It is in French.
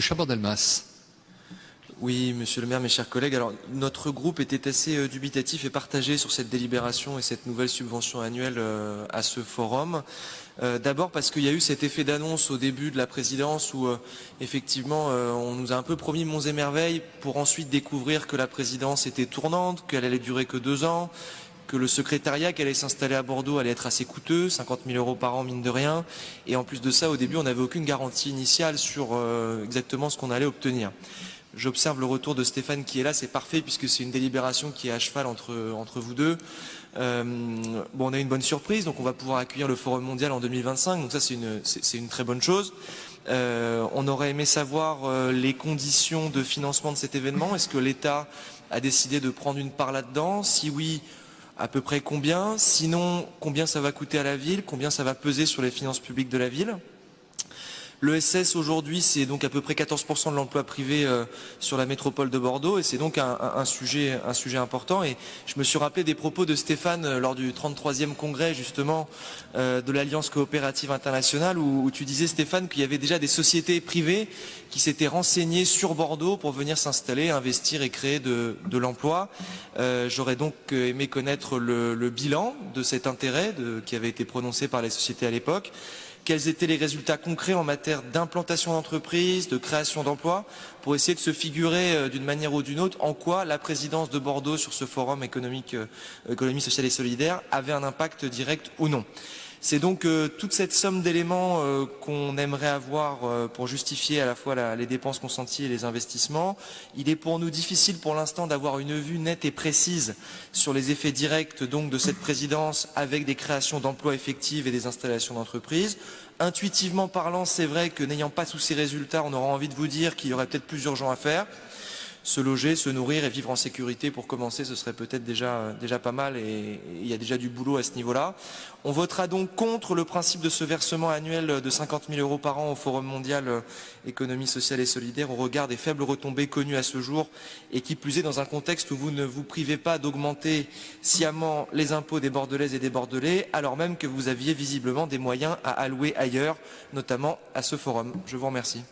Chaban-Delmas. Oui, monsieur le maire, mes chers collègues. Alors, notre groupe était assez dubitatif et partagé sur cette délibération et cette nouvelle subvention annuelle à ce forum. D'abord parce qu'il y a eu cet effet d'annonce au début de la présidence où effectivement on nous a un peu promis monts et merveilles pour ensuite découvrir que la présidence était tournante, qu'elle allait durer que 2 ans, que le secrétariat qui allait s'installer à Bordeaux allait être assez coûteux, 50 000 € par an mine de rien. Et en plus de ça, au début, on n'avait aucune garantie initiale sur exactement ce qu'on allait obtenir. J'observe le retour de Stéphane qui est là, c'est parfait puisque c'est une délibération qui est à cheval entre vous deux. On a une bonne surprise, donc on va pouvoir accueillir le Forum mondial en 2025, donc ça c'est une très bonne chose. On aurait aimé savoir les conditions de financement de cet événement. Est-ce que l'État a décidé de prendre une part là-dedans? Si oui, à peu près combien? Sinon, combien ça va coûter à la ville? Combien ça va peser sur les finances publiques de la ville? L'ESS aujourd'hui, c'est donc à peu près 14% de l'emploi privé sur la métropole de Bordeaux et c'est donc un sujet important. Et je me suis rappelé des propos de Stéphane lors du 33e congrès justement de l'Alliance coopérative internationale où tu disais, Stéphane, qu'il y avait déjà des sociétés privées qui s'étaient renseignées sur Bordeaux pour venir s'installer, investir et créer de l'emploi. J'aurais donc aimé connaître le bilan de cet intérêt qui avait été prononcé par les sociétés à l'époque. Quels étaient les résultats concrets en matière d'implantation d'entreprises, de création d'emplois, pour essayer de se figurer d'une manière ou d'une autre en quoi la présidence de Bordeaux sur ce forum économie sociale et solidaire avait un impact direct ou non. C'est donc toute cette somme d'éléments qu'on aimerait avoir pour justifier à la fois les dépenses consenties et les investissements. Il est pour nous difficile pour l'instant d'avoir une vue nette et précise sur les effets directs donc de cette présidence avec des créations d'emplois effectives et des installations d'entreprises. Intuitivement parlant, c'est vrai que n'ayant pas tous ces résultats, on aura envie de vous dire qu'il y aurait peut-être plus urgent à faire. Se loger, se nourrir et vivre en sécurité pour commencer, ce serait peut-être déjà pas mal et il y a déjà du boulot à ce niveau-là. On votera donc contre le principe de ce versement annuel de 50 000 € par an au Forum mondial économie sociale et solidaire au regard des faibles retombées connues à ce jour et qui plus est dans un contexte où vous ne vous privez pas d'augmenter sciemment les impôts des Bordelaises et des Bordelais alors même que vous aviez visiblement des moyens à allouer ailleurs, notamment à ce forum. Je vous remercie.